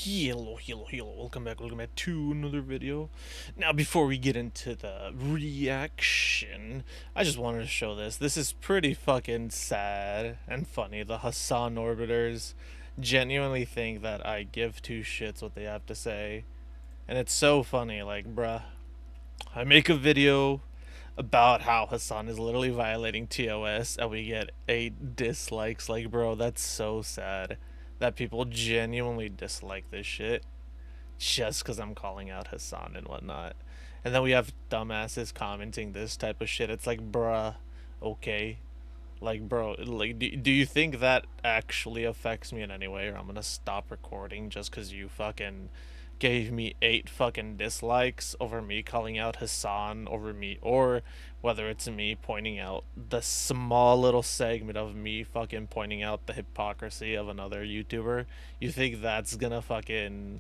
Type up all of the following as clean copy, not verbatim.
Hello, welcome back to another video. Now, before we get into the reaction, I just wanted to show this. This is pretty fucking sad and funny. The Hassan orbiters genuinely think that I give two shits what they have to say. And it's so funny, like, bruh. I make a video about how Hassan is literally violating TOS and we get 8 dislikes. Like, bro, that's so sad that people genuinely dislike this shit just because I'm calling out Hassan and whatnot. And then we have dumbasses commenting this type of shit. It's like, bruh, okay. Like, bro, like, do you think that actually affects me in any way, or I'm gonna stop recording just because you fucking gave me 8 fucking dislikes over me calling out Hassan over me, or whether it's me pointing out the small little segment of me fucking pointing out the hypocrisy of another YouTuber? You think that's gonna fucking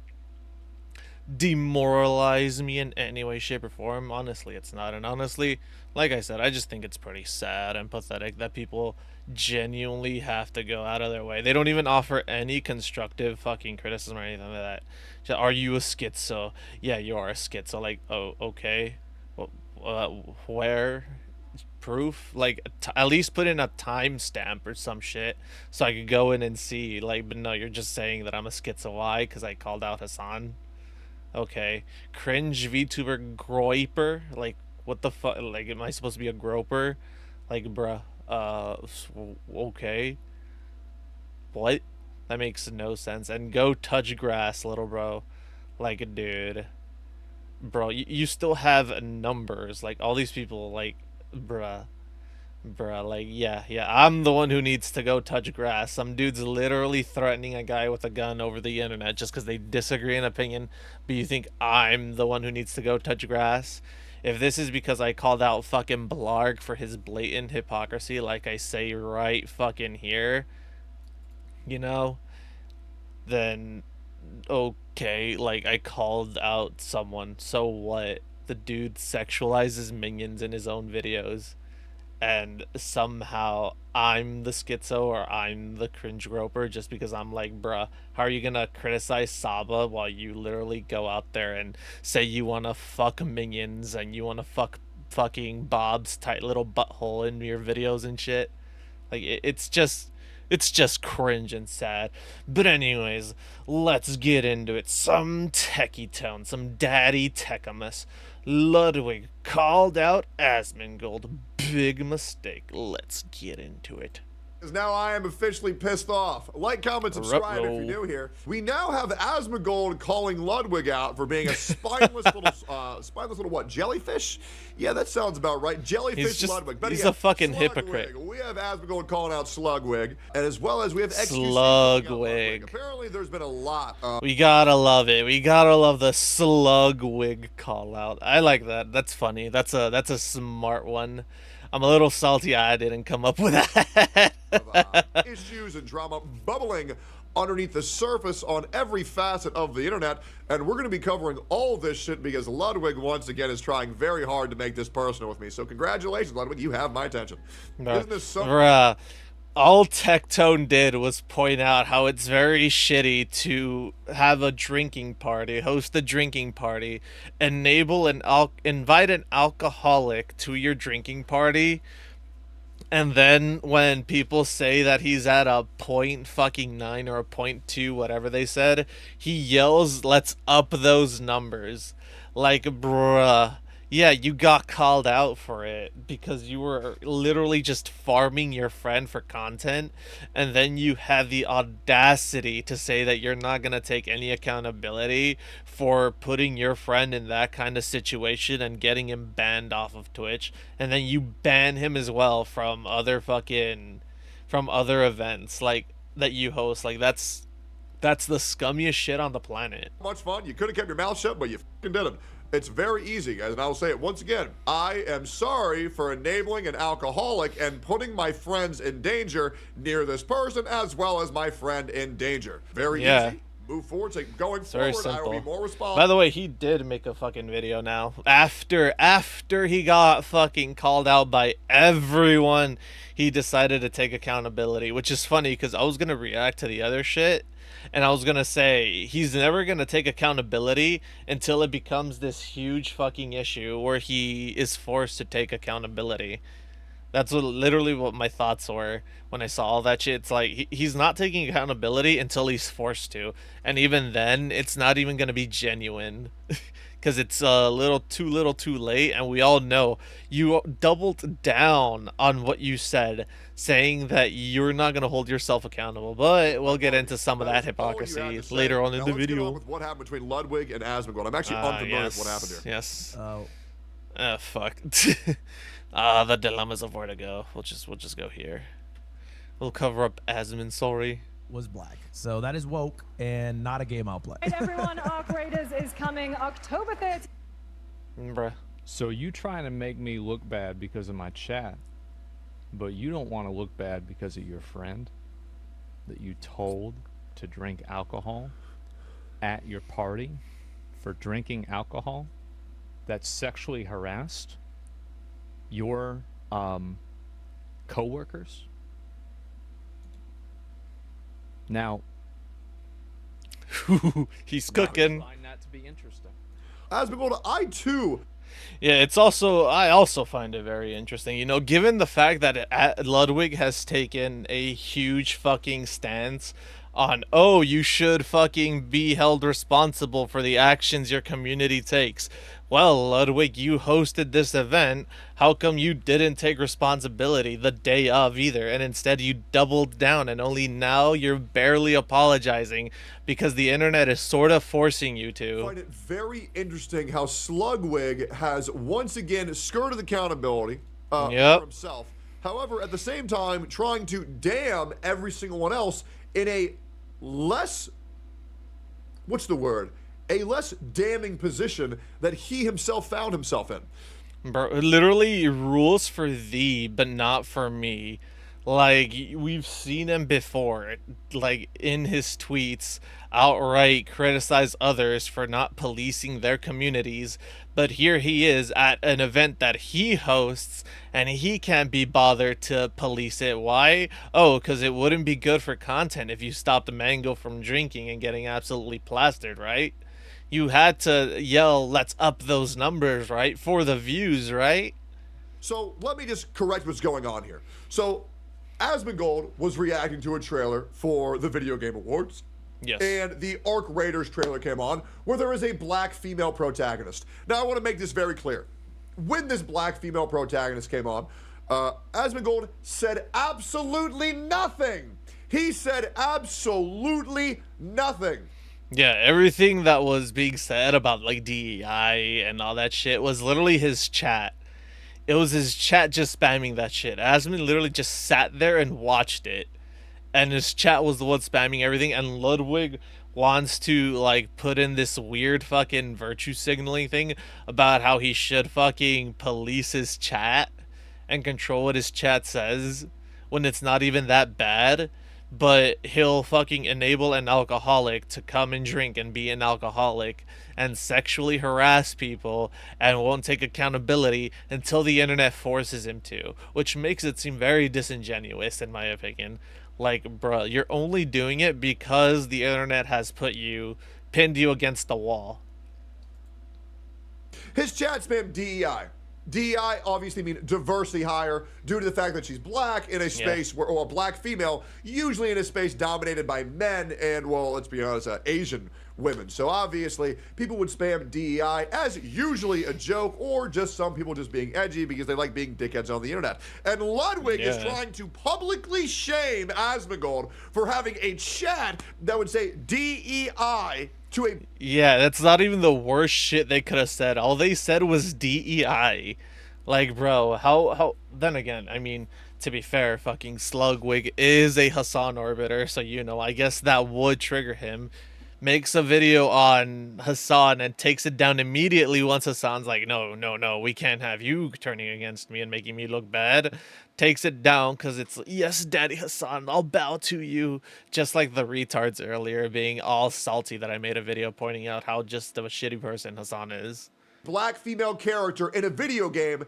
demoralize me in any way, shape, or form? Honestly, it's not. And honestly, like I said, I just think it's pretty sad and pathetic that people genuinely have to go out of their way. They don't even offer any constructive fucking criticism or anything like that. Just, are you a schizo? Yeah, you are a schizo. Like, oh, okay. Well, where? Proof? Like, at least put in a timestamp or some shit so I could go in and see. Like, but no, you're just saying that I'm a schizo. Why? Because I called out Hassan. Okay. Cringe VTuber groiper? Like, what the fuck? Like, am I supposed to be a groper? Like, bruh. Okay. What? That makes no sense. And go touch grass, little bro. Like, dude. Bro, you still have numbers. Like, all these people, like, bruh. Bruh, like, yeah, I'm the one who needs to go touch grass. Some dude's literally threatening a guy with a gun over the internet just because they disagree in opinion, but you think I'm the one who needs to go touch grass? If this is because I called out fucking Blarg for his blatant hypocrisy, like I say right fucking here, you know, then okay, like, I called out someone, so what? The dude sexualizes minions in his own videos, and somehow I'm the schizo or I'm the cringe groper just because I'm like, bruh, how are you gonna criticize Saba while you literally go out there and say you wanna fuck minions and you wanna fuck fucking Bob's tight little butthole in your videos and shit? Like, it's just cringe and sad. But anyways, let's get into it. Some techie tone, some daddy techamus. Ludwig called out Asmongold. Big mistake. Let's get into it. Now I am officially pissed off. Like, comment, subscribe if you're new here. We now have Asmongold calling Ludwig out for being a spineless little what? Jellyfish? Yeah, that sounds about right. Jellyfish Ludwig. He's a fucking hypocrite. We have Asmongold calling out Slugwig, and as well as we have Slugwig. Apparently, there's been a lot. We gotta love it. We gotta love the Slugwig call out. I like that. That's funny. That's a smart one. I'm a little salty I didn't come up with that. Issues and drama bubbling underneath the surface on every facet of the internet, and we're going to be covering all this shit because Ludwig once again is trying very hard to make this personal with me. So congratulations, Ludwig, you have my attention. Isn't this so? Bruh. All Tectone did was point out how it's very shitty to have a drinking party, host a drinking party, invite an alcoholic to your drinking party, and then when people say that he's at a point fucking 9 or a point 2, whatever they said, he yells, "Let's up those numbers." Like, bruh. Yeah, you got called out for it because you were literally just farming your friend for content, and then you had the audacity to say that you're not going to take any accountability for putting your friend in that kind of situation and getting him banned off of Twitch, and then you ban him as well from other events like that you host. Like, that's the scummiest shit on the planet. Much fun. You could have kept your mouth shut, but you fucking didn't. It's very easy, guys, and I'll say it once again. I am sorry for enabling an alcoholic and putting my friends in danger near this person, as well as my friend in danger. Very easy. Move forward. So going forward, I will be more responsible. By the way, he did make a fucking video now. After he got fucking called out by everyone, he decided to take accountability, which is funny because I was going to react to the other shit, And I was gonna say he's never gonna take accountability until it becomes this huge fucking issue where he is forced to take accountability. That's literally what my thoughts were when I saw all that shit. It's like he's not taking accountability until he's forced to, and even then, it's not even gonna be genuine, because it's a little too late. And we all know you doubled down on what you said, saying that you're not gonna hold yourself accountable. But we'll get into some of That that is all you had hypocrisy to say. later on in Now the let's get on video. with what happened between Ludwig and Asmongold. I'm actually unfamiliar with what happened here. Yes. Oh, Fuck. The dilemmas of where to go. We'll just go here. We'll cover up Asmon, sorry. was black. So that is woke and not a game I'll play. Right, everyone, Arc Raiders is coming October 13th. Bruh. So you trying to make me look bad because of my chat, but you don't want to look bad because of your friend that you told to drink alcohol at your party for drinking alcohol that sexually harassed your coworkers. Now, He's cooking. I find that to be interesting. Asmongold, I too. Yeah, I also find it very interesting. You know, given the fact that Ludwig has taken a huge fucking stance on, oh, you should fucking be held responsible for the actions your community takes. Well, Ludwig, you hosted this event. How come you didn't take responsibility the day of either? And instead you doubled down, and only now you're barely apologizing because the internet is sort of forcing you I to. find it very interesting how Slugwig has once again skirted accountability for himself. However, at the same time, trying to damn every single one else in a less, what's the word? A less damning position that he himself found himself in. Bro, literally rules for thee, but not for me. Like, we've seen him before, like, in his tweets, outright criticize others for not policing their communities, but here he is at an event that he hosts, and he can't be bothered to police it. Why? Oh, because it wouldn't be good for content if you stopped Mango from drinking and getting absolutely plastered, right? You had to yell, let's up those numbers, right? For the views, right? So let me just correct what's going on here. So Asmongold was reacting to a trailer for the Video Game Awards. Yes. And the Arc Raiders trailer came on, where there is a black female protagonist. Now, I want to make this very clear. When this black female protagonist came on, Asmongold said absolutely nothing. He said absolutely nothing. Yeah, everything that was being said about, like, DEI and all that shit was literally his chat. It was his chat just spamming that shit. Asmon literally just sat there and watched it. And his chat was the one spamming everything. And Ludwig wants to, like, put in this weird fucking virtue signaling thing about how he should fucking police his chat and control what his chat says when it's not even that bad. But he'll fucking enable an alcoholic to come and drink and be an alcoholic and sexually harass people and won't take accountability until the internet forces him to, which makes it seem very disingenuous in my opinion. Like, bruh, you're only doing it because the internet has pinned you against the wall. His chat spammed DEI. DEI obviously mean diversity hire due to the fact that she's black in a space where, or a black female, usually in a space dominated by men and, well, let's be honest, Asian women. So obviously, people would spam DEI as usually a joke or just some people just being edgy because they like being dickheads on the internet. And Ludwig is trying to publicly shame Asmongold for having a chat that would say DEI to a... Yeah, that's not even the worst shit they could have said. All they said was DEI. Like, bro, how... Then again, I mean, to be fair, fucking Slugwig is a Hassan orbiter, so, you know, I guess that would trigger him. Makes a video on Hassan and takes it down immediately once Hassan's like, no, we can't have you turning against me and making me look bad. Takes it down because it's, yes, Daddy Hassan, I'll bow to you. Just like the retards earlier being all salty that I made a video pointing out how just of a shitty person Hassan is. Black female character in a video game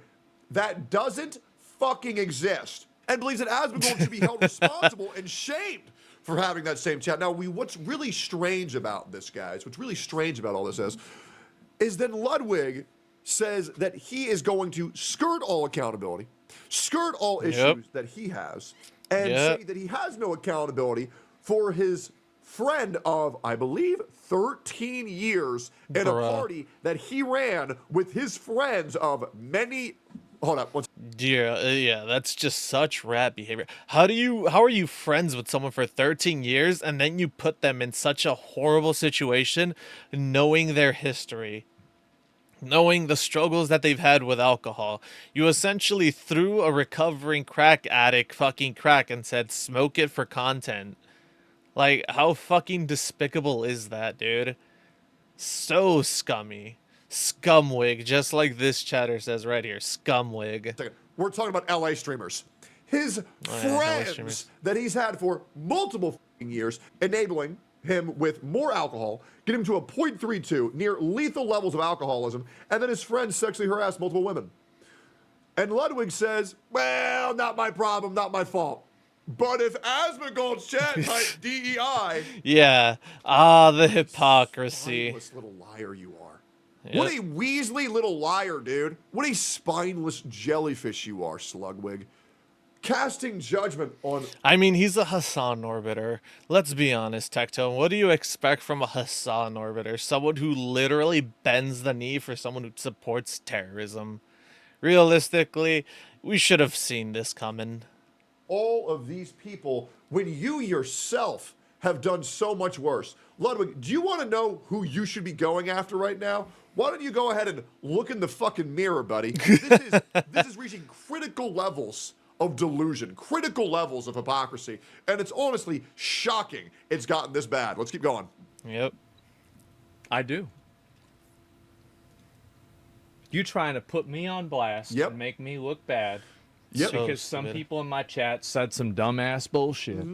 that doesn't fucking exist and believes that Asmongold should be held responsible and shamed for having that same chat. Now, what's really strange about this, guys, what's really strange about all this is that Ludwig says that he is going to skirt all accountability, skirt all Yep. issues that he has, and Yep. say that he has no accountability for his friend of, I believe, 13 years in a Bruh. party that he ran with his friends of many. Hold up. Yeah, that's just such rat behavior. How are you friends with someone for 13 years and then you put them in such a horrible situation knowing their history? Knowing the struggles that they've had with alcohol, you essentially threw a recovering crack addict fucking crack and said, smoke it for content. Like, how fucking despicable is that, dude? So scummy. Scumwig, just like this chatter says right here. Scumwig. We're talking about LA streamers. His Oh, yeah, LA friends streamers. that he's had for multiple years, enabling him with more alcohol, get him to a 0.32, near lethal levels of alcoholism, and then his friends sexually harass multiple women. And Ludwig says, well, not my problem, not my fault. But if Asmongold's chat type DEI, Yeah. Ah, the hypocrisy. spineless little liar you are. Yep. What a Weasley little liar, dude. What a spineless jellyfish you are, Slugwig. Casting judgment on. I mean, he's a Hassan orbiter. Let's be honest, Tectone. What do you expect from a Hassan orbiter? Someone who literally bends the knee for someone who supports terrorism. Realistically, we should have seen this coming. All of these people when you yourself have done so much worse. Ludwig, do you want to know who you should be going after right now? Why don't you go ahead and look in the fucking mirror, buddy? This is reaching critical levels of delusion, critical levels of hypocrisy, and it's honestly shocking it's gotten this bad. Let's keep going. Yep. I do. You trying to put me on blast Yep. and make me look bad. Yep. So Because some stupid. people in my chat said some dumbass bullshit.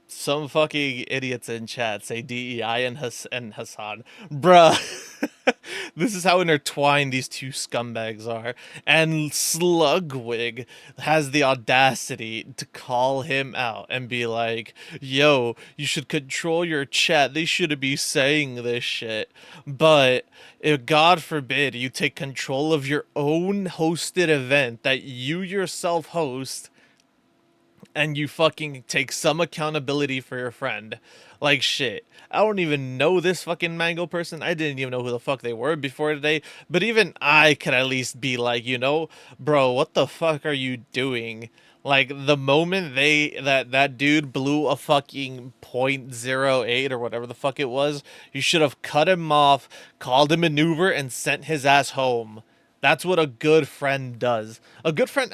Some fucking idiots in chat say DEI and Hassan. Bruh. This is how intertwined these two scumbags are. And Slugwig has the audacity to call him out and be like, yo, you should control your chat. They shouldn't be saying this shit. But if God forbid you take control of your own hosted event that you yourself host, and you fucking take some accountability for your friend. Like, shit. I don't even know this fucking Mango person. I didn't even know who the fuck they were before today. But even I could at least be like, you know, bro, what the fuck are you doing? Like, the moment that dude blew a fucking .08 or whatever the fuck it was, you should have cut him off, called him an Uber, and sent his ass home. That's what a good friend does. A good friend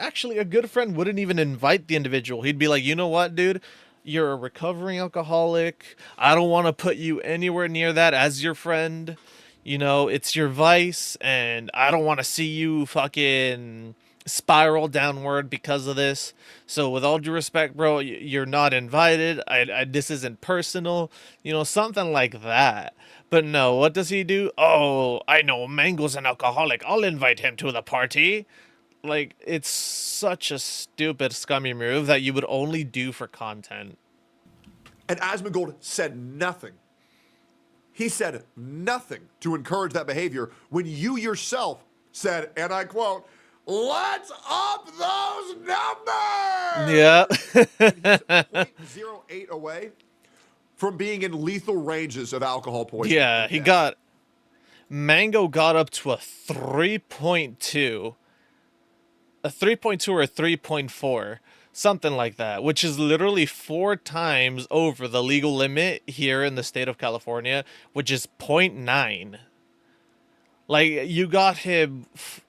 wouldn't even invite the individual. He'd be like, you know what, dude? You're a recovering alcoholic. I don't want to put you anywhere near that as your friend. You know, it's your vice, and I don't want to see you fucking spiral downward because of this. So with all due respect, bro, you're not invited. This isn't personal. You know, something like that. But no, what does he do? Oh, I know Mango's an alcoholic. I'll invite him to the party. Like, it's such a stupid, scummy move that you would only do for content. And Asmongold said nothing. He said nothing to encourage that behavior when you yourself said, and I quote, let's up those numbers! Yeah. He's 0.08 away from being in lethal ranges of alcohol poisoning. Yeah, Mango got up to a 3.2. A 3.2 or a 3.4. Something like that, which is literally 4 times over the legal limit here in the state of California, which is 0.9. Like, you got him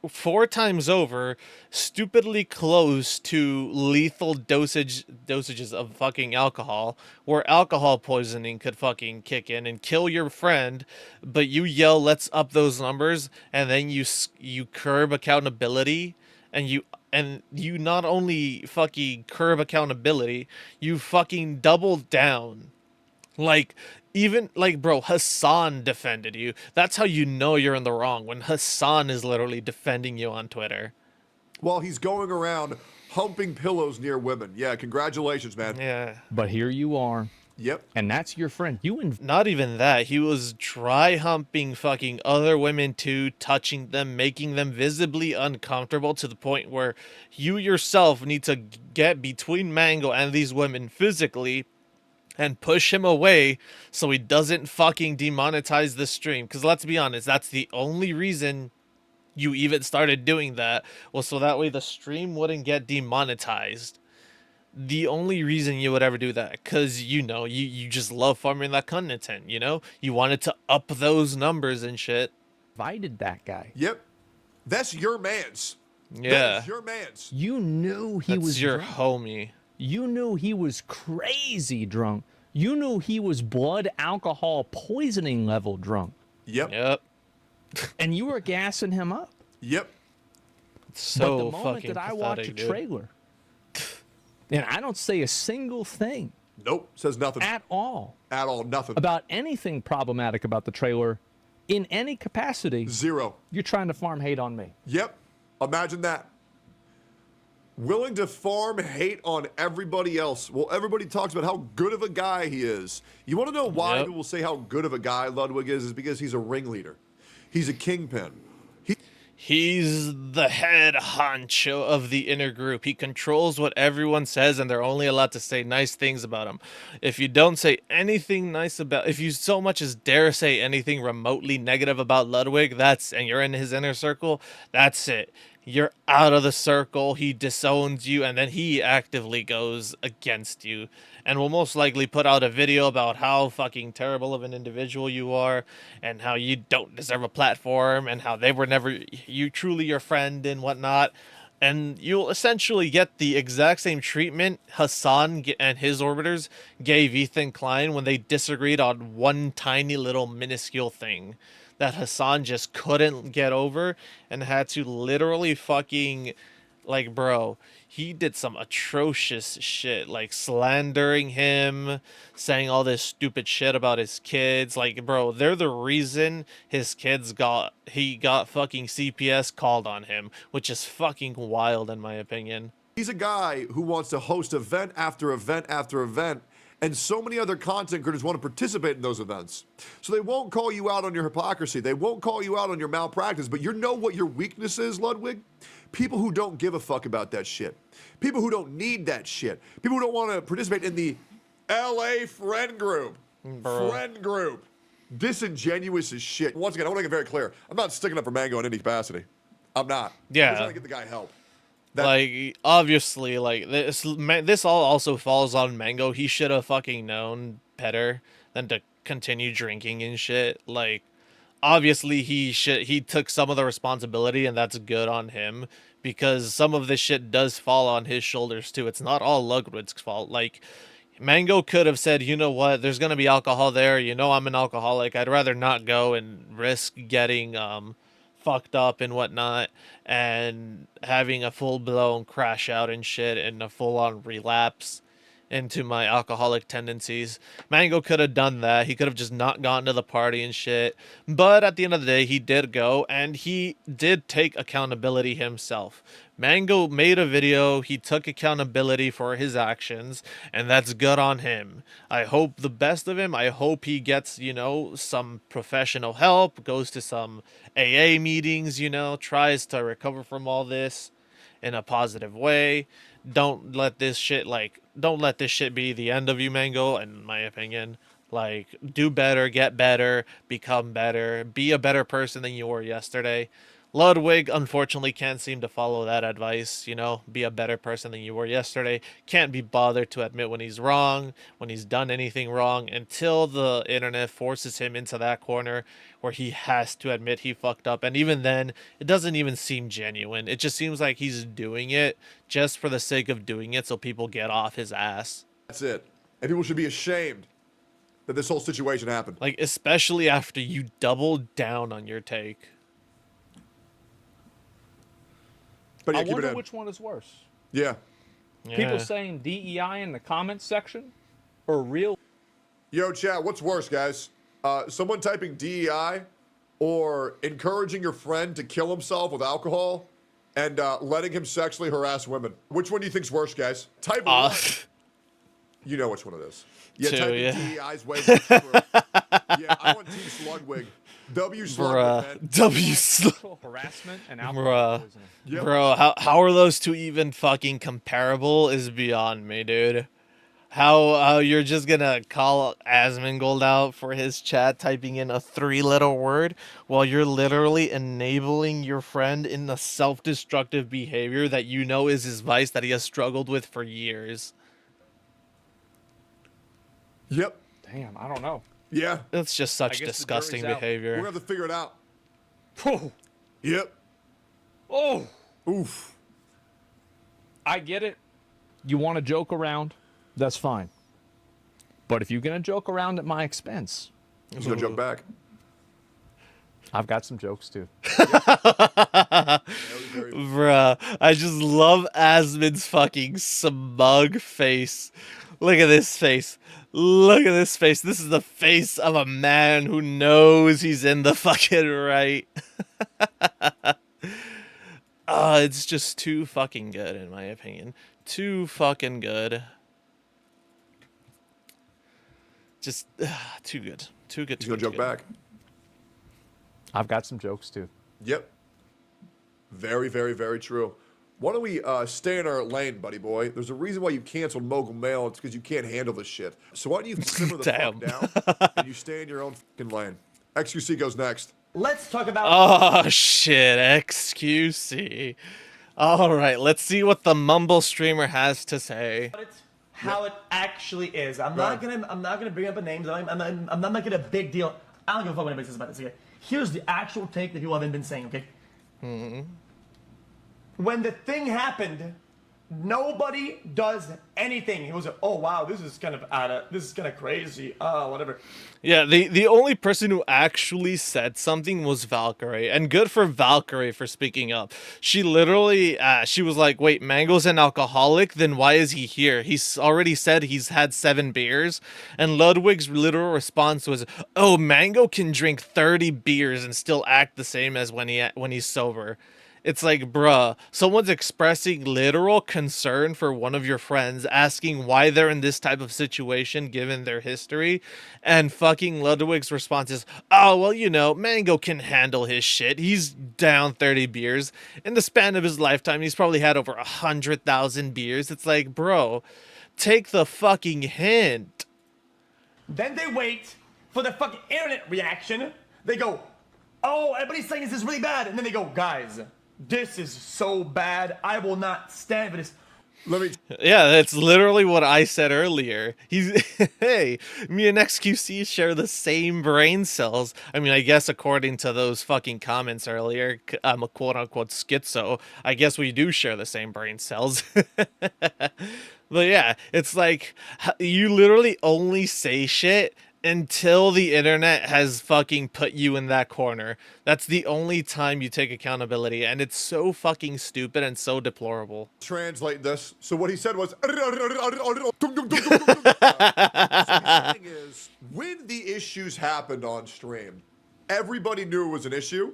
4 times over, stupidly close to lethal dosages of fucking alcohol, where alcohol poisoning could fucking kick in and kill your friend, but you yell, let's up those numbers, and then you curb accountability, and you not only fucking curb accountability, you fucking double down. Like, even, like, bro, Hassan defended you. That's how you know you're in the wrong, when Hassan is literally defending you on Twitter. While he's going around humping pillows near women. Yeah, congratulations, man. Yeah. But here you are, Yep. and that's your friend. You Not even that. He was dry humping fucking other women too, touching them, making them visibly uncomfortable to the point where you yourself need to get between Mango and these women physically and push him away so he doesn't fucking demonetize the stream. Because let's be honest, that's the only reason you even started doing that, was so that way the stream wouldn't get demonetized. The only reason you would ever do that, because you just love farming that content, you wanted to up those numbers and shit. invited that guy. Yep. That's your man's. That Yeah, is your man's. You knew he that's was your drunk. homie. You knew he was crazy drunk. You knew he was blood alcohol poisoning level drunk. Yep. Yep. And you were gassing him up. Yep. So but the moment fucking that I watch a pathetic, dude. trailer, and I don't say a single thing Nope. Says nothing. at all At all. Nothing. about anything problematic about the trailer in any capacity, Zero. you're trying to farm hate on me. Yep. Imagine that. Willing to farm hate on everybody else. Well, everybody talks about how good of a guy he is. You want to know why Yep. people say how good of a guy Ludwig is because he's a ringleader. He's a kingpin. He's the head honcho of the inner group. He controls what everyone says, and they're only allowed to say nice things about him. If you don't say anything nice if you so much as dare say anything remotely negative about Ludwig, and you're in his inner circle, that's it. You're out of the circle. He disowns you, and then he actively goes against you, and will most likely put out a video about how fucking terrible of an individual you are, and how you don't deserve a platform, and how they were never truly your friend and whatnot. And you'll essentially get the exact same treatment Hassan and his orbiters gave Ethan Klein when they disagreed on one tiny little minuscule thing that Hassan just couldn't get over and had to literally fucking, like, bro, he did some atrocious shit, like slandering him, saying all this stupid shit about his kids. Like, bro, they're the reason his kids got fucking CPS called on him, which is fucking wild in my opinion. He's a guy who wants to host event after event after event, and so many other content creators want to participate in those events. So they won't call you out on your hypocrisy. They won't call you out on your malpractice, but you know what your weakness is, Ludwig? People who don't give a fuck about that shit. People who don't need that shit. People who don't want to participate in the LA friend group. Bro. Friend group. Disingenuous as shit. Once again, I want to make it very clear. I'm not sticking up for Mango in any capacity. I'm not. Yeah. I'm trying to get the guy help. Like, obviously, like, this all also falls on Mango. He should have fucking known better than to continue drinking and shit. Like, obviously, he took some of the responsibility, and that's good on him, because some of this shit does fall on his shoulders, too. It's not all Ludwig's fault. Like, Mango could have said, you know what, there's gonna be alcohol there, I'm an alcoholic, I'd rather not go and risk getting, fucked up and whatnot, and having a full-blown crash out and shit, and a full-on relapse into my alcoholic tendencies. Mango could have done that. He could have just not gone to the party and shit. But at the end of the day, he did go, and he did take accountability himself. Mango made a video, he took accountability for his actions, and that's good on him. I hope the best of him. I hope he gets, some professional help, goes to some AA meetings, tries to recover from all this in a positive way. Don't let this shit be the end of you, Mango, in my opinion. Like, do better, get better, become better, be a better person than you were yesterday. Ludwig, unfortunately, can't seem to follow that advice, be a better person than you were yesterday. Can't be bothered to admit when he's wrong, when he's done anything wrong, until the internet forces him into that corner where he has to admit he fucked up. And even then, it doesn't even seem genuine. It just seems like he's doing it just for the sake of doing it so people get off his ass. That's it. And people should be ashamed that this whole situation happened. Like, especially after you doubled down on your take. But yeah, I keep it wonder in. which one is worse. Yeah. Yeah. People saying DEI in the comments section, or real. Yo, chat, what's worse, guys? Someone typing DEI or encouraging your friend to kill himself with alcohol and letting him sexually harass women. Which one do you think's worse, guys? Type one. You know which one it is. Yeah, Two, type in yeah. DEI's way. Yeah, I want Team Slugwig. W Slugwig, man. W Slug. Harassment and alcohol Bruh. poisoning. Yep. Bro, how are those two even fucking comparable is beyond me, dude. How you're just gonna call Asmongold out for his chat typing in a 3-letter word while you're literally enabling your friend in the self-destructive behavior that you know is his vice that he has struggled with for years. Yep. Damn, I don't know. Yeah. That's just such guess the disgusting jury's out. We're behavior. gonna have to figure it out. Oh, Yep. oh, Oof. I get it. You want to joke around? That's fine. But if you're gonna joke around at my expense, He's gonna jump back. I've got some jokes too. Bruh, I just love Asmon's fucking smug face. Look at this face. Look at this face. This is the face of a man who knows he's in the fucking right. It's just too fucking good, in my opinion. Too fucking good. Just too good. Too good. He's Too gonna good, jump too good. back. I've got some jokes too. Yep. Very, very, very true. Why don't we stay in our lane, buddy boy? There's a reason why you canceled Mogul Mail. It's because you can't handle this shit. So why don't you simmer the Damn. fuck down and you stay in your own fucking lane? XQC goes next. Let's talk about Oh shit, XQC. All right, let's see what the Mumble streamer has to say. how it actually is. I'm Right. not gonna bring up a names. I'm not making a big deal. I don't give a fuck what anybody says about this. Okay, here's the actual take that people haven't been saying. Okay. When the thing happened, nobody does anything. He was like, oh wow, this is kind of crazy. Whatever. Yeah, the only person who actually said something was Valkyrie, and good for Valkyrie for speaking up. She literally, she was like, wait, Mango's an alcoholic, then why is he here? He's already said he's had 7 beers, and Ludwig's literal response was, oh, Mango can drink 30 beers and still act the same as when he's sober. It's like, bruh, someone's expressing literal concern for one of your friends, asking why they're in this type of situation given their history, and fucking Ludwig's response is, oh, well, you know, Mango can handle his shit. He's down 30 beers. In the span of his lifetime, he's probably had over 100,000 beers. It's like, bro, take the fucking hint. Then they wait for the fucking internet reaction. They go, oh, everybody's saying this is really bad. And then they go, guys, this is so bad. I will not stand for this. Let me. Yeah, that's literally what I said earlier. He's, hey, me and XQC share the same brain cells. I mean, I guess according to those fucking comments earlier, I'm a quote-unquote schizo. I guess we do share the same brain cells. But yeah, it's like, you literally only say shit until the internet has fucking put you in that corner. That's the only time you take accountability, and it's so fucking stupid and so deplorable. Translate this. So what he said was. So the thing is, when the issues happened on stream, everybody knew it was an issue.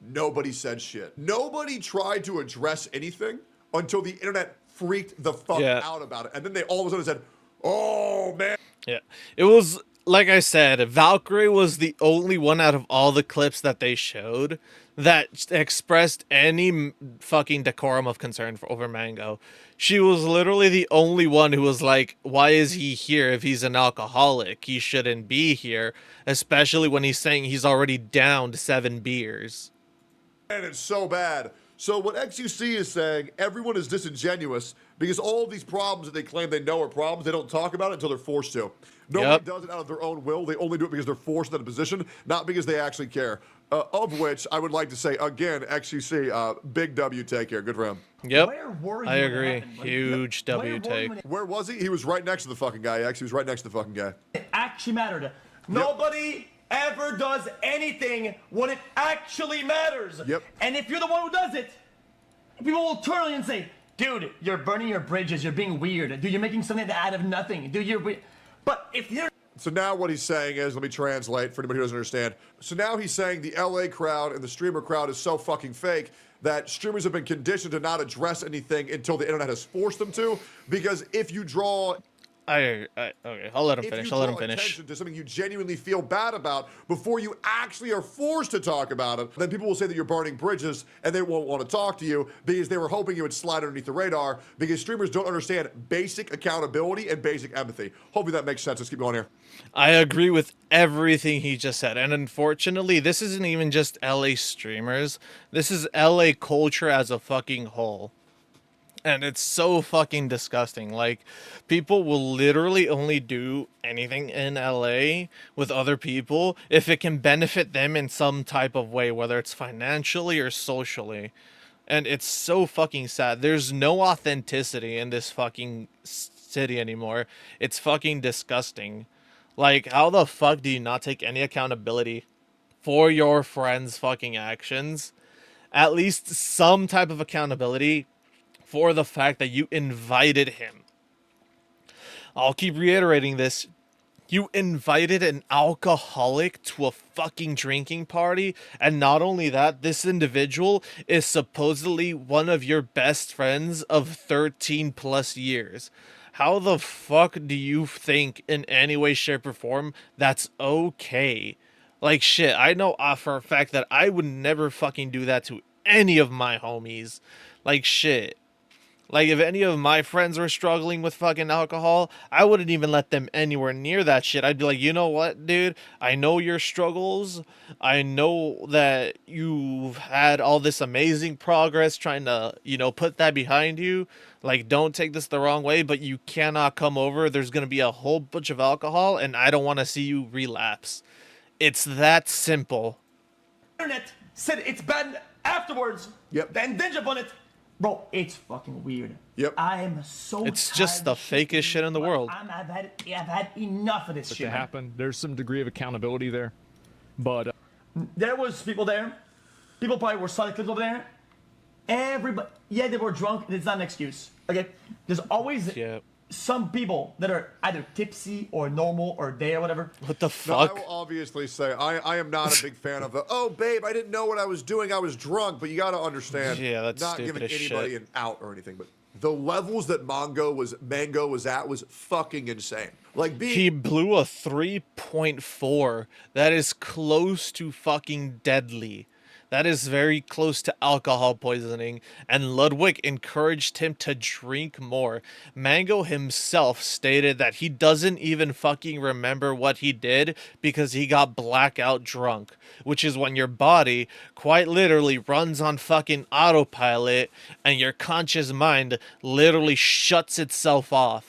Nobody said shit. Nobody tried to address anything until the internet freaked the fuck out about it, and then they all of a sudden said, "Oh man." Yeah, it was. Like I said, Valkyrie was the only one out of all the clips that they showed that expressed any fucking decorum of concern over Mango. She was literally the only one who was like, why is he here if he's an alcoholic? He shouldn't be here, especially when he's saying he's already downed 7 beers. And it's so bad. So what XUC is saying, everyone is disingenuous because all of these problems that they claim they know are problems, they don't talk about it until they're forced to. Nobody does it out of their own will. They only do it because they're forced into a position, not because they actually care. Of which I would like to say, again, XUC, big W take here. Good for him. Yep, Where were you I when it agree. happened? Like, Huge where W were you take. when Where was he? He was right next to the fucking guy, X. He was right next to the fucking guy. it actually mattered? Nobody ever does anything when it actually matters. Yep. And if you're the one who does it, people will turn on you and say, dude, you're burning your bridges. You're being weird. Dude, you're making something out of nothing. Dude, you're weird. But if you're So now what he's saying is, let me translate for anybody who doesn't understand. So now he's saying the LA crowd and the streamer crowd is so fucking fake that streamers have been conditioned to not address anything until the internet has forced them to. Because if you draw Okay, I'll let him if finish. you I'll let draw him finish. attention to something you genuinely feel bad about before you actually are forced to talk about it, then people will say that you're burning bridges and they won't want to talk to you because they were hoping you would slide underneath the radar because streamers don't understand basic accountability and basic empathy. Hopefully that makes sense. Let's keep going here. I agree with everything he just said. And unfortunately, this isn't even just LA streamers. This is LA culture as a fucking whole. And it's so fucking disgusting. Like, people will literally only do anything in LA with other people if it can benefit them in some type of way, whether it's financially or socially. And it's so fucking sad. There's no authenticity in this fucking city anymore. It's fucking disgusting. Like, how the fuck do you not take any accountability for your friend's fucking actions? At least some type of accountability for the fact that you invited him. I'll keep reiterating this. You invited an alcoholic to a fucking drinking party, and not only that, this individual is supposedly one of your best friends of 13 plus years. How the fuck do you think in any way, shape, or form that's okay? Like, shit, I know for a fact that I would never fucking do that to any of my homies. Like, shit. Like, if any of my friends were struggling with fucking alcohol, I wouldn't even let them anywhere near that shit. I'd be like, you know what, dude? I know your struggles. I know that you've had all this amazing progress trying to, put that behind you. Like, don't take this the wrong way, but you cannot come over. There's going to be a whole bunch of alcohol, and I don't want to see you relapse. It's that simple. Internet said it's bad afterwards. Yep. Then binge upon it. Bro, it's fucking weird. Yep. I am so It's just the fakest shit in the world. I've had enough of this To shit. man. happen, there's some degree of accountability there, but There was people there. People probably were solid clips over there. Everybody, yeah, they were drunk. It's not an excuse. Okay, there's always Yeah. some people that are either tipsy or normal or day or whatever. What the Now, I fuck? will obviously say I am not a big fan of the, oh, babe, I didn't know what I was doing. I was drunk. But you got to understand, Yeah, that's not stupid giving as anybody shit. an out or anything, but the levels that Mango was at was fucking insane. Like, He blew a 3.4. That is close to fucking deadly. That is very close to alcohol poisoning, and Ludwig encouraged him to drink more. Mango himself stated that he doesn't even fucking remember what he did because he got blackout drunk, which is when your body quite literally runs on fucking autopilot and your conscious mind literally shuts itself off.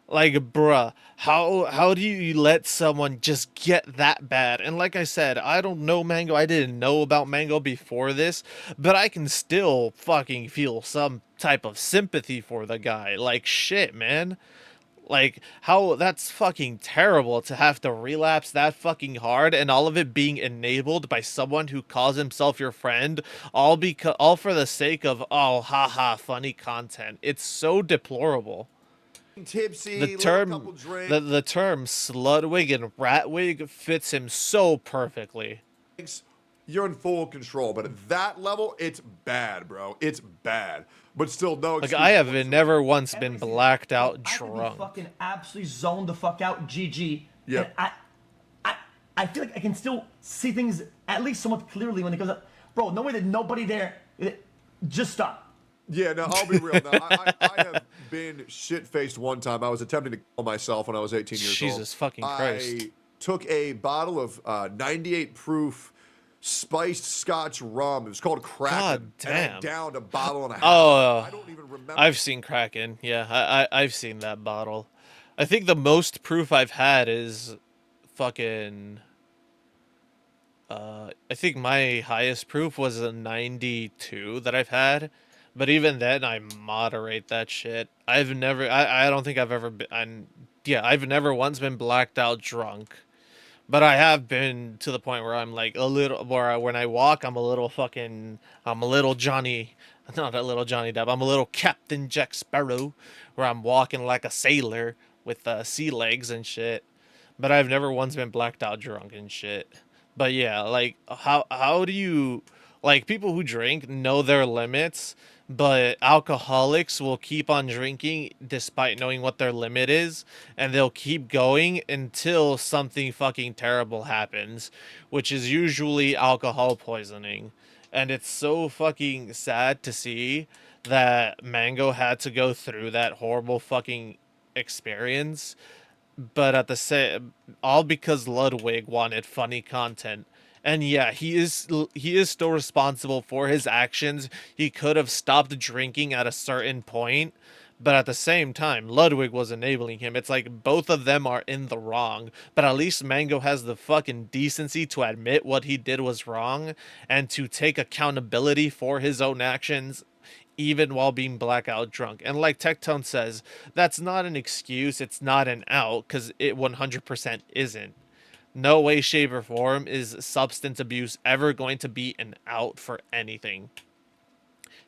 Like, bruh, how do you let someone just get that bad? And like I said, I don't know Mango. I didn't know about Mango before this, but I can still fucking feel some type of sympathy for the guy. Like, shit, man. Like, how that's fucking terrible to have to relapse that fucking hard, and all of it being enabled by someone who calls himself your friend, all for the sake of, oh, haha, funny content. It's so deplorable. tipsy, The lit a term couple drinks. the term sludwig and ratwig fits him so perfectly. You're in full control, but at that level, it's bad, bro. It's bad. But still, no Like, excuse I have whatsoever. never once been Everything- blacked Bro, out I could be drunk. fucking absolutely zoned the fuck out. GG. Yep. And I feel like I can still see things at least somewhat clearly when it goes up. Bro, no way that nobody there. Just stop. Yeah, no, I'll be real. Now, I have been shit-faced one time. I was attempting to kill myself when I was 18 years old. Jesus fucking Christ. I took a bottle of 98 proof spiced Scotch rum. It was called Kraken. God And I damn. downed a bottle and a half. Oh, I don't even remember. I've seen Kraken. Yeah, I've seen that bottle. I think the most proof I've had is fucking. I think my highest proof was a 92 that I've had, but even then I moderate that shit. I don't think I've ever been. I've never once been blacked out drunk, but I have been to the point where I'm like a little, when I walk, I'm a little Johnny, not a little Johnny Depp. I'm a little Captain Jack Sparrow, where I'm walking like a sailor with sea legs and shit. but I've never once been blacked out drunk and shit. But yeah, like how do you like people who drink know their limits, but alcoholics will keep on drinking despite knowing what their limit is, and they'll keep going until something fucking terrible happens, which is usually alcohol poisoning. And it's so fucking sad to see that Mango had to go through that horrible fucking experience, but at the same, all because Ludwig wanted funny content. And yeah, he is still responsible for his actions. He could have stopped drinking at a certain point, but at the same time, Ludwig was enabling him. It's like both of them are in the wrong, but at least Mango has the fucking decency to admit what he did was wrong and to take accountability for his own actions even while being blackout drunk. And like Tectone says, that's not an excuse, it's not an out, because it 100% isn't. No way, shape, or form is substance abuse ever going to be an out for anything.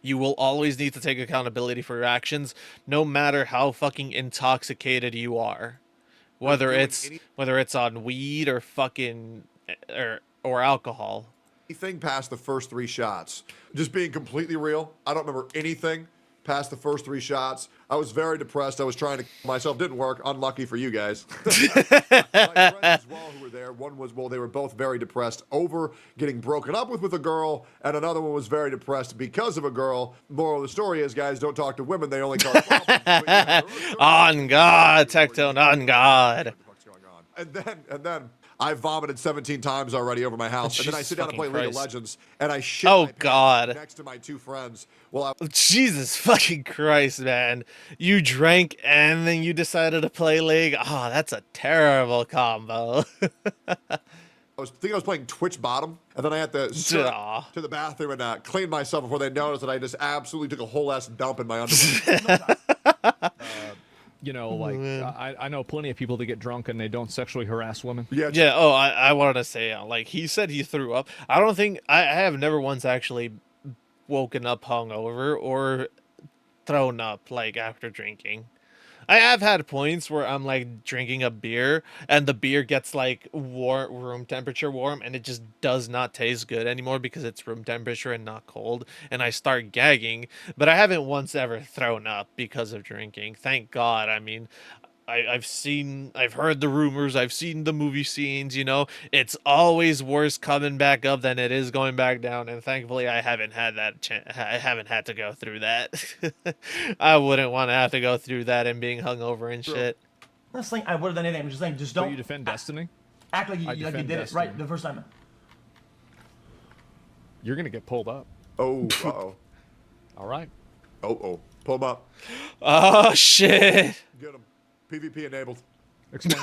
You will always need to take accountability for your actions, no matter how fucking intoxicated you are. Whether doing it's whether it's on weed or fucking or alcohol. anything past the first 3 shots. Just being completely real, I don't remember anything past the first 3 shots. I was very depressed. I was trying to kill myself. Didn't work. Unlucky for you guys. My friends as well who were there. One was, well, they were both very depressed over getting broken up with a girl, and another one was very depressed because of a girl. Moral of the story is, guys, don't talk to women. They only cause problems. But yeah, On God, Tectone, on God. what the fuck's going on? And then I vomited 17 times already over my house. And then I Jesus sit down to play fucking League of Christ. Legends, and I shit Oh, my pants God. next to my 2 friends. Well, I Jesus fucking Christ, man. You drank and then you decided to play League? Oh, that's a terrible combo. was thinking I was playing Twitch bottom, and then I had to Aw. to the bathroom and clean myself before they noticed that I just absolutely took a whole ass dump in my underwear. You know, like I know plenty of people that get drunk and they don't sexually harass women. Yeah, Yeah, oh, I wanted to say, like, he said he threw up. I don't think, I have never once actually woken up hungover or thrown up, like, after drinking. I have had points where I'm like drinking a beer and the beer gets like room temperature warm and it just does not taste good anymore because it's room temperature and not cold, and I start gagging, but I haven't once ever thrown up because of drinking. Thank God. I mean, I've heard the rumors, I've seen the movie scenes, you know, it's always worse coming back up than it is going back down, and thankfully I haven't had that I haven't had to go through that. I wouldn't want to have to go through that and being hungover and shit. I'm not saying I would have done anything. I'm just saying, just But don't you defend Destiny? act like you, I like you defend did it right Destiny. the first time. You're gonna get pulled up. oh, uh-oh. All right. Oh. Pull them up. Oh shit. Get them. PvP enabled. Explain.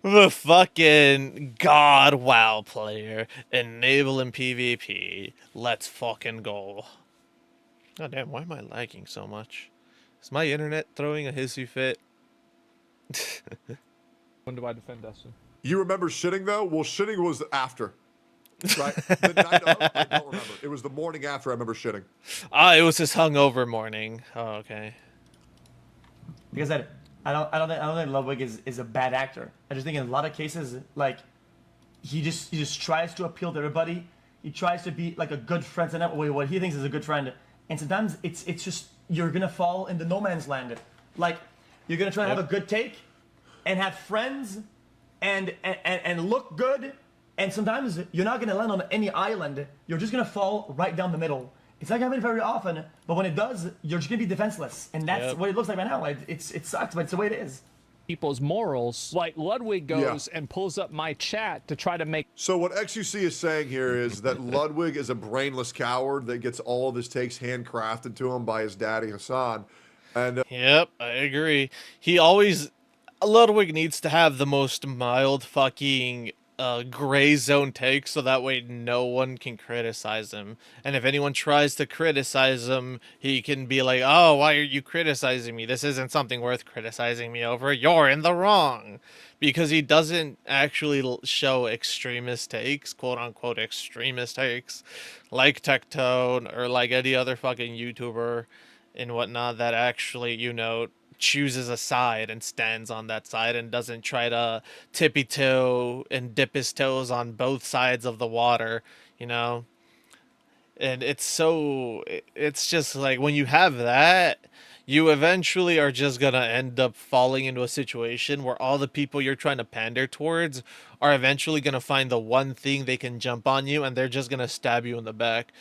The fucking God WoW player enabling PvP. Let's fucking go. God damn, why am I lagging so much? Is my internet throwing a hissy fit? When do I defend Destiny? You remember shitting, though? Well, shitting was after. Right? The night of, I don't remember. It was the morning after I remember shitting. Ah, it was his hungover morning. Oh, okay. Because I don't think Ludwig is a bad actor. I just think in a lot of cases, like he just tries to appeal to everybody. He tries to be like a good friend and what he thinks is a good friend. And sometimes it's just you're gonna fall into no man's land. Like you're gonna try to have a good take and have friends and look good. And sometimes you're not gonna land on any island. You're just gonna fall right down the middle. It's not gonna happen very often, but when it does, you're just gonna be defenseless, and that's what it looks like right now. It sucks, but it's the way it is. People's morals. Like Ludwig goes and pulls up my chat to try to make. So what XUC is saying here is that Ludwig is a brainless coward that gets all of his takes handcrafted to him by his daddy Hassan. And Yep, I agree. Ludwig needs to have the most mild fucking gray zone take so that way no one can criticize him. And if anyone tries to criticize him, he can be like, oh, why are you criticizing me? This isn't something worth criticizing me over. You're in the wrong. Because he doesn't actually show extremist takes, quote unquote extremist takes, like Tectone or like any other fucking YouTuber and whatnot that actually, you know, chooses a side and stands on that side and doesn't try to tippy toe and dip his toes on both sides of the water, you know? And it's just like when you have that, you eventually are just gonna end up falling into a situation where all the people you're trying to pander towards are eventually gonna find the one thing they can jump on you, and they're just gonna stab you in the back.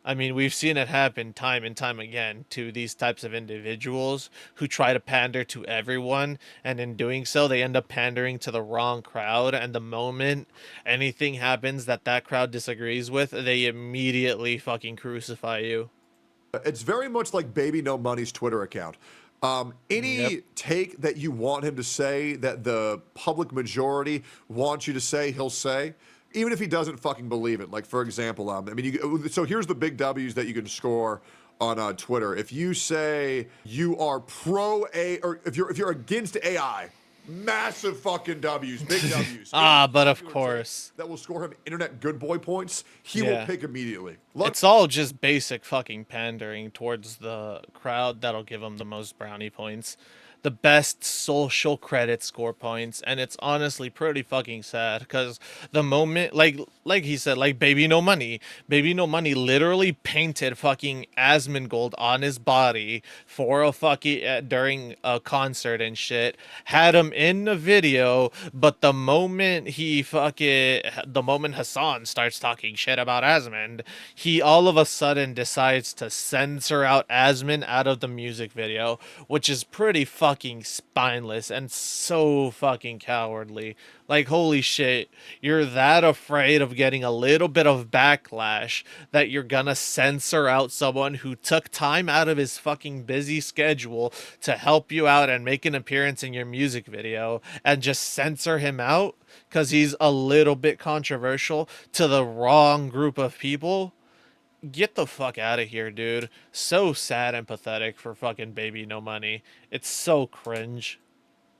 I mean, we've seen it happen time and time again to these types of individuals who try to pander to everyone, and in doing so, they end up pandering to the wrong crowd. And the moment anything happens that that crowd disagrees with, they immediately fucking crucify you. It's very much like Baby No Money's Twitter account. Yep. Any take that you want him to say that the public majority wants you to say, he'll say, even if he doesn't fucking believe it. Like, for example, I mean, so here's the big W's that you can score on Twitter. If you say you are pro A, or if you're against AI, massive fucking W's, big W's. But of Popular take course. that will score him internet good boy points. He will Yeah. pick immediately. It's all just basic fucking pandering towards the crowd that'll give them the most brownie points, the best social credit score points, and it's honestly pretty fucking sad because the moment, like he said, like Baby No Money literally painted fucking Asmongold on his body for a fucking during a concert and shit, had him in the video, but the moment Hassan starts talking shit about Asmund, he all of a sudden decides to censor out Asmund out of the music video, which is pretty fucking spineless and so fucking cowardly. Like, holy shit, you're that afraid of getting a little bit of backlash that you're gonna censor out someone who took time out of his fucking busy schedule to help you out and make an appearance in your music video, and just censor him out because he's a little bit controversial to the wrong group of people. Get the fuck out of here, dude. So sad and pathetic for fucking Baby No Money. It's so cringe.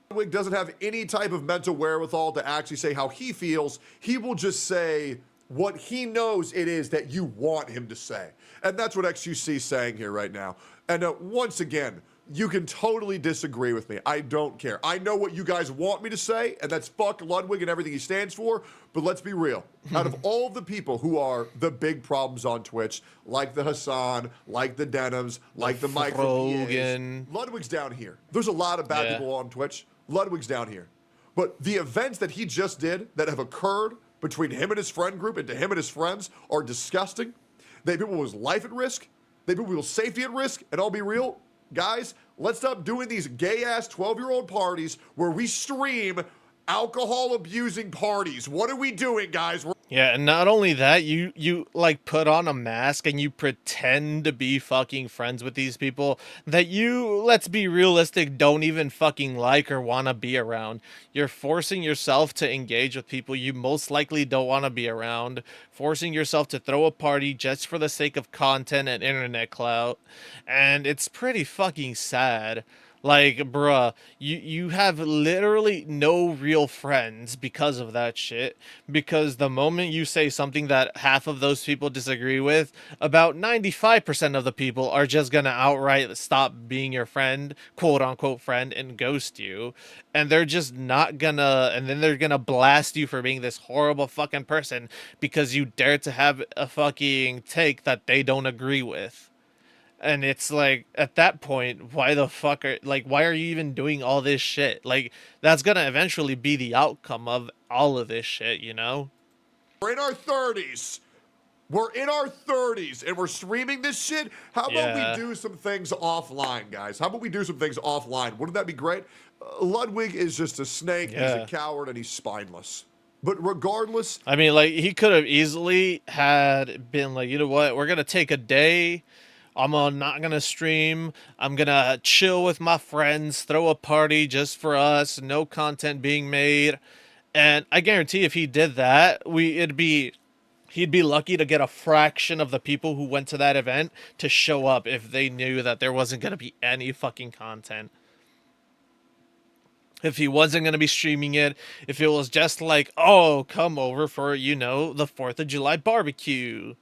Ludwig doesn't have any type of mental wherewithal to actually say how he feels. He will just say what he knows it is that you want him to say. And that's what XUC is saying here right now. And once again, you can totally disagree with me. I don't care. I know what you guys want me to say, and that's fuck Ludwig and everything he stands for. But let's be real. Out of all of the people who are the big problems on Twitch, like the Hassan, like the Denims, like the Mike from Frogan. Ludwig's down here. There's a lot of bad Yeah. people on Twitch. Ludwig's down here. But the events that he just did that have occurred between him and his friend group and to him and his friends are disgusting. They put people's life at risk. They put people's safety at risk. And I'll be real, guys, let's stop doing these gay-ass 12-year-old parties where we stream alcohol-abusing parties. What are we doing, guys? Yeah, and not only that, you like put on a mask and you pretend to be fucking friends with these people that you, let's be realistic, don't even fucking like or want to be around. You're forcing yourself to engage with people you most likely don't want to be around, forcing yourself to throw a party just for the sake of content and internet clout, and it's pretty fucking sad. Like, bruh, you have literally no real friends because of that shit. Because the moment you say something that half of those people disagree with, about 95% of the people are just gonna outright stop being your friend, quote unquote friend, and ghost you. And they're just not gonna, and then they're gonna blast you for being this horrible fucking person because you dare to have a fucking take that they don't agree with. And it's like, at that point, why the fuck why are you even doing all this shit? Like, that's gonna eventually be the outcome of all of this shit, you know? We're in our 30s. We're in our 30s and we're streaming this shit. How about Yeah. we do some things offline, guys? How about we do some things offline? Wouldn't that be great? Ludwig is just a snake. Yeah. He's a coward and he's spineless. But regardless, I mean, like, he could have easily had been like, you know what, we're gonna take a day. Not gonna stream. I'm gonna chill with my friends, throw a party just for us, no content being made. And I guarantee if he did that, he'd be lucky to get a fraction of the people who went to that event to show up if they knew that there wasn't gonna be any fucking content. If he wasn't going to be streaming it, if it was just like, oh, come over for, the 4th of July barbecue.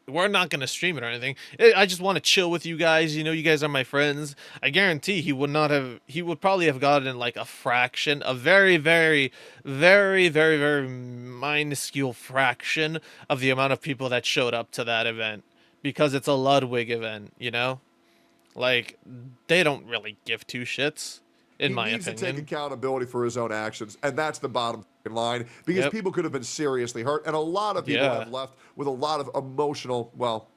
we're not gonna stream it or anything. I just want to chill with you guys. You know, you guys are my friends. I guarantee he would not have. He would probably have gotten like a fraction, a very, very, very, very, very minuscule fraction of the amount of people that showed up to that event because it's a Ludwig event. You know, like they don't really give two shits, in He my needs to take opinion. accountability for his own actions, and that's the bottom line, because Yep. people could have been seriously hurt, and a lot of people Yeah. have left with a lot of emotional, well,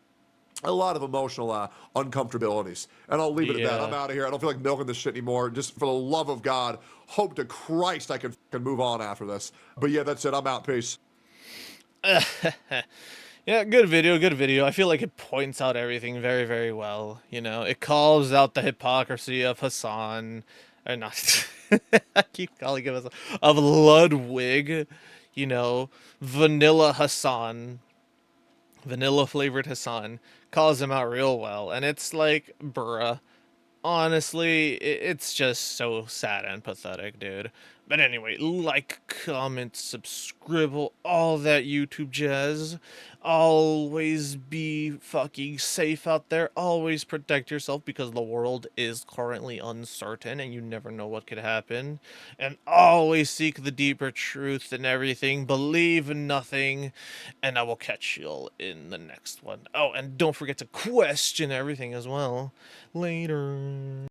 a lot of emotional uncomfortabilities. And I'll leave it at that. I'm Yeah. out of here. I don't feel like milking this shit anymore. Just for the love of God, hope to Christ I can move on after this. But yeah, that's it. I'm out. Peace. Yeah, good video, good video. I feel like it points out everything very, very well. You know, it calls out the hypocrisy of Hassan, or not. I keep calling him Hassan, of Ludwig. You know, Vanilla Hassan, vanilla flavored Hassan, calls him out real well, and it's like, bruh. Honestly, it's just so sad and pathetic, dude. But anyway, like, comment, subscribe, all that YouTube jazz. Always be fucking safe out there. Always protect yourself because the world is currently uncertain and you never know what could happen. And always seek the deeper truth in everything. Believe in nothing. And I will catch you all in the next one. Oh, and don't forget to question everything as well. Later.